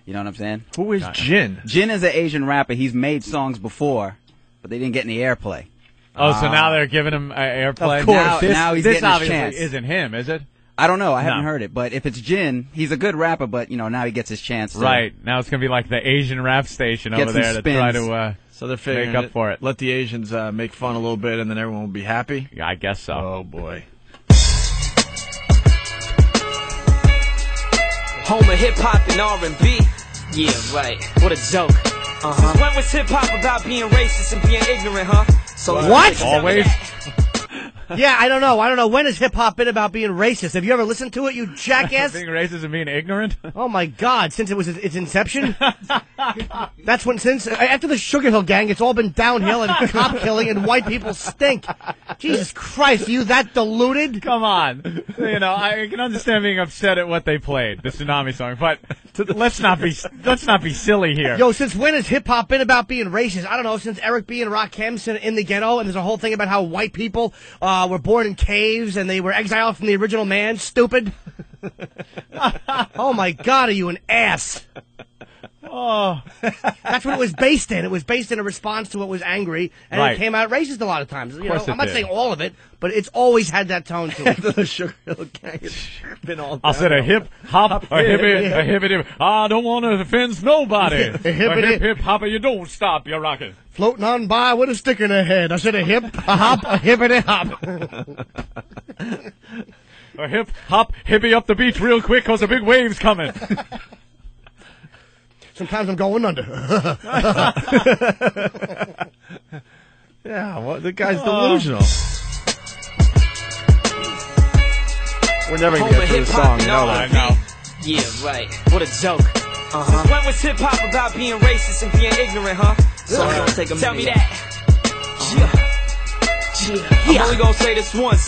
You know what I'm saying? Who is Jin? Jin is an Asian rapper. He's made songs before, but they didn't get any airplay. Oh, so now they're giving him airplay? Of course. Now he's this getting his chance. obviously isn't him, is it? I don't know. I haven't heard it. But if it's Jin, he's a good rapper, but, now he gets his chance. Right. Now it's going to be like the Asian rap station over there to try to so they're figuring make up for it. Let the Asians make fun a little bit, and then everyone will be happy? Yeah, I guess so. Oh, boy. Home of hip-hop and R&B. Yeah, right. What a joke. Since when was hip-hop about being racist and being ignorant, huh? So what? Always? Yeah, I don't know. When has hip-hop been about being racist? Have you ever listened to it, you jackass? Being racist and being ignorant? Oh, my God. Since it was its inception? That's when, after the Sugar Hill Gang, it's all been downhill and cop killing and white people stink. Jesus Christ, are you that deluded? Come on. I can understand being upset at what they played, the Tsunami song, but let's not be silly here. Yo, since when has hip-hop been about being racist? I don't know, since Eric B. and Rakim in the ghetto, and there's a whole thing about how white people were born in caves and they were exiled from the original man. Stupid. Oh, my God, are you an ass? Oh. That's what it was based in. It was based in a response to what was angry, and it came out racist a lot of times. I'm not saying all of it, but it's always had that tone to it. The Sugar Hill Gang has been all I said a hip hop, a hippity. I don't want to offend nobody. A hip hop, you don't stop, you're rocking. Floating on by with a stick in her head. I said a hip, a hop, a hippity hop. A hip hop, hippie up the beach real quick, 'cause a big wave's coming. Sometimes I'm going under. Yeah, well, the guy's delusional. We're never going to get through the song, No. Yeah, right. What a joke. Since when was hip-hop about being racist and being ignorant, huh? So tell me that. Yeah. I'm only going to say this once.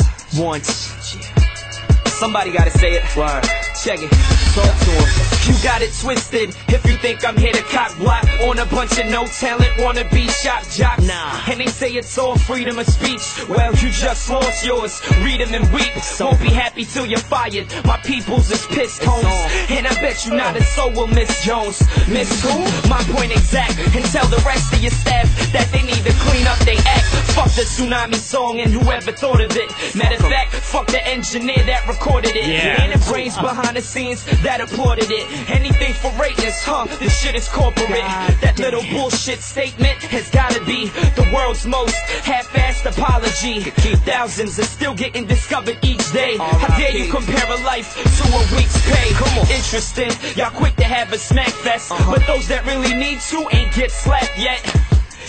Somebody got to say it. Word. Check it. Talk to him. You got it twisted if you think I'm here to cock block on a bunch of no talent wanna be shock jocks. Nah. And they say it's all freedom of speech. Well, you just lost yours. Read them and weep. Won't be happy till you're fired. My peoples is pissed, Holmes. And I bet you not a soul will miss Jones. Miss who? My point exact. And tell the rest of your staff that they need to clean up their act. Fuck the Tsunami song and whoever thought of it. Matter of fact, fuck the engineer that recorded it. And the brains behind the scenes that applauded it. Anything for greatness, huh? This shit is corporate. That little bullshit statement has gotta be the world's most half-assed apology. Thousands are still getting discovered each day. How dare you compare a life to a week's pay? Interesting, y'all quick to have a smack fest, but those that really need to ain't get slapped yet.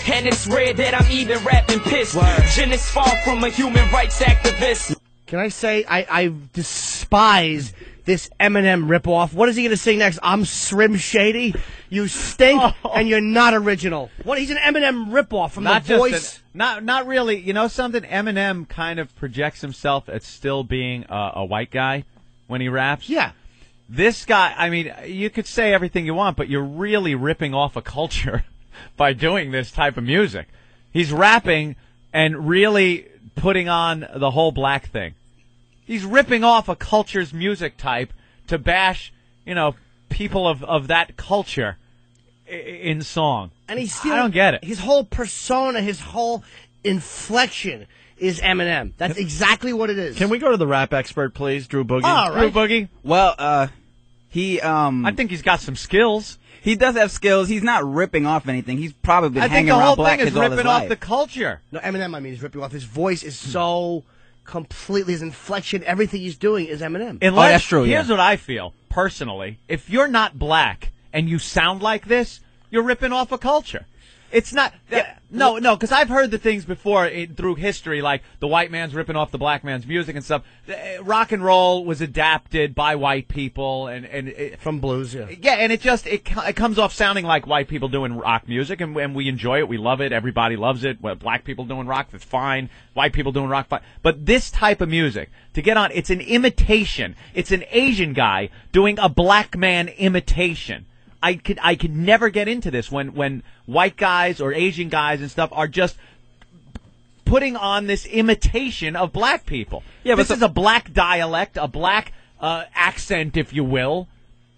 And it's rare that I'm even rapping pissed. Jin is far from a human rights activist. Can I say I despise this Eminem ripoff? What is he going to sing next? I'm Slim Shady? You stink, and you're not original. What? He's an Eminem ripoff from The Voice. Not really. You know something? Eminem kind of projects himself as still being a white guy when he raps. Yeah. This guy, I mean, you could say everything you want, but you're really ripping off a culture by doing this type of music. He's rapping and really putting on the whole black thing. He's ripping off a culture's music type to bash, people of that culture in song. And I don't get it. His whole persona, his whole inflection is Eminem. That's exactly what it is. Can we go to the rap expert, please, Drew Boogie? All right. Drew Boogie? Well, I think he's got some skills. He does have skills. He's not ripping off anything. He's probably been hanging around black kids all his life. I think the whole thing is ripping off the culture. No, Eminem, he's ripping off. His voice is so completely, his inflection, everything he's doing is Eminem. That's true, Here's what I feel, personally. If you're not black and you sound like this, you're ripping off a culture. It's not... No, because I've heard the things before through history, like the white man's ripping off the black man's music and stuff. Rock and roll was adapted by white people and from blues, yeah. Yeah, and it comes off sounding like white people doing rock music, and we enjoy it, we love it, everybody loves it. Well, black people doing rock, that's fine. White people doing rock, fine. But this type of music, to get on, it's an imitation. It's an Asian guy doing a black man imitation. I could never get into this when white guys or Asian guys and stuff are just putting on this imitation of black people. Yeah, this is a black dialect, a black accent, if you will,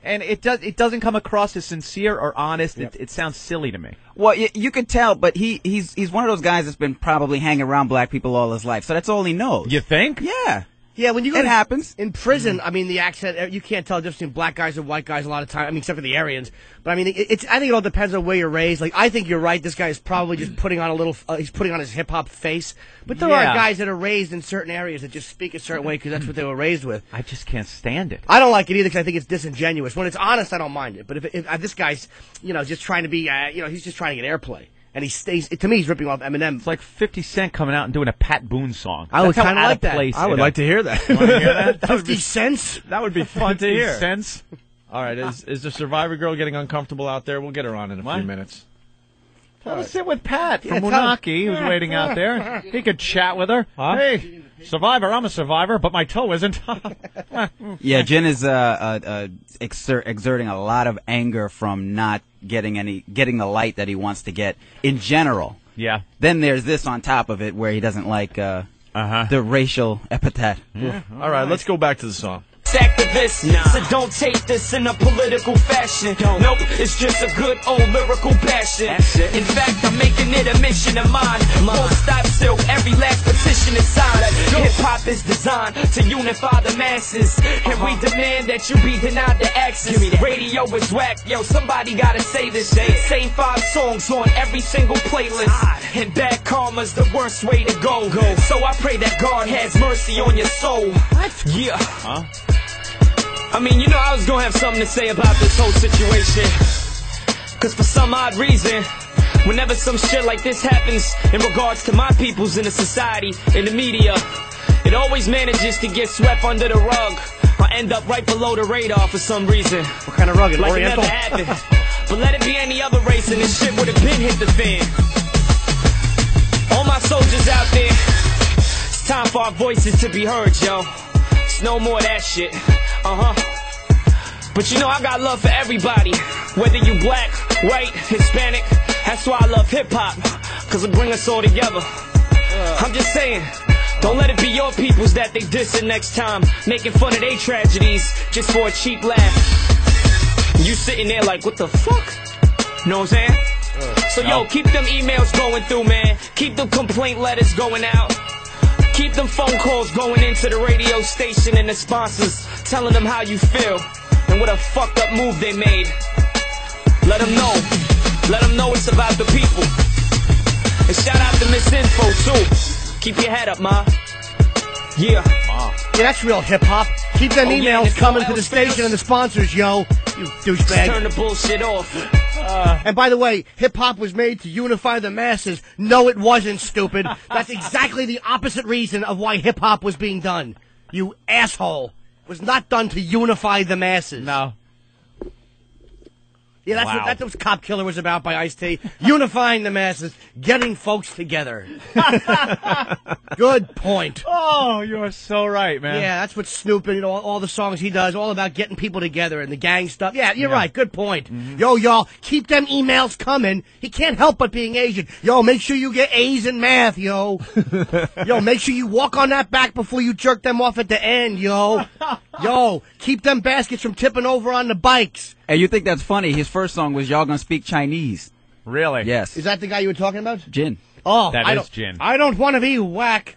And it doesn't come across as sincere or honest. It sounds silly to me. Well, you could tell, but he's one of those guys that's been probably hanging around black people all his life, so that's all he knows. You think? Yeah. Yeah, when you go It happens. in prison, I mean, the accent, you can't tell the difference between black guys and white guys a lot of time. I mean, except for the Aryans. But I mean, I think it all depends on where you're raised. Like, I think you're right. This guy is probably just putting on he's putting on his hip hop face. But there are guys that are raised in certain areas that just speak a certain way because that's what they were raised with. I just can't stand it. I don't like it either because I think it's disingenuous. When it's honest, I don't mind it. But if this guy's, just trying to be, he's just trying to get airplay. And to me, he's ripping off Eminem. It's like 50 Cent coming out and doing a Pat Boone song. I would kind of like that. I would like to hear that. Want to hear that? 50 cents? That would be fun to hear. Cents? All right, is the Survivor girl getting uncomfortable out there? We'll get her on in a few minutes. Tell her to sit with Pat from Moonaki, who's waiting out there. He could chat with her. Huh? Hey, Survivor, I'm a survivor, but my toe isn't. Yeah, Jin is exerting a lot of anger from not getting the light that he wants to get in general. Yeah. Then there's this on top of it where he doesn't like the racial epithet. Yeah. All right, let's go back to the song. Activist, so don't take this in a political fashion. Nope, it's just a good old lyrical passion. In fact, I'm making it a mission of mine. Won't stop still, every last petition is signed. Hip-hop is designed to unify the masses, and we demand that you be denied the access. Radio is whack, yo, somebody gotta say this. Same 5 songs on every single playlist, and bad karma's the worst way to go. So I pray that God has mercy on your soul. Yeah. I mean, I was gonna have something to say about this whole situation. Cause for some odd reason, whenever some shit like this happens in regards to my peoples in the society, in the media, it always manages to get swept under the rug. I end up right below the radar for some reason. What kind of rug? Like Oriental? it never happened. But let it be any other race and this shit would have been hit the fan. All my soldiers out there, it's time for our voices to be heard, yo. It's no more of that shit. But I got love for everybody. Whether you black, white, Hispanic. That's why I love hip-hop. Cause it bring us all together. I'm just saying, don't let it be your peoples that they dissing next time. Making fun of their tragedies just for a cheap laugh. You sitting there like, what the fuck? Know what I'm saying? So yo, keep them emails going through, man. Keep them complaint letters going out. Keep them phone calls going into the radio station and the sponsors, telling them how you feel and what a fucked up move they made. Let them know. Let them know it's about the people. And shout out to Miss Info, too. Keep your head up, ma. Yeah. Yeah, that's real hip-hop. Keep them emails coming to the station and the sponsors, yo. You douchebag. Turn the bullshit off. And by the way, hip-hop was made to unify the masses. No, it wasn't, stupid. That's exactly the opposite reason of why hip-hop was being done. You asshole. It was not done to unify the masses. No. Yeah, that's what Cop Killer was about by Ice-T. Unifying the masses, getting folks together. Good point. Oh, you're so right, man. Yeah, that's what Snoop and all the songs he does, all about getting people together and the gang stuff. Yeah, you're right. Good point. Mm-hmm. Yo, y'all, keep them emails coming. He can't help but being Asian. Yo, make sure you get A's in math, yo. Yo, make sure you walk on that back before you jerk them off at the end, yo. Yo, keep them baskets from tipping over on the bikes. Hey, you think that's funny? His first song was Y'all Gonna Speak Chinese. Really? Yes. Is that the guy you were talking about? Jin. Oh, that is Jin. I don't want to be whack.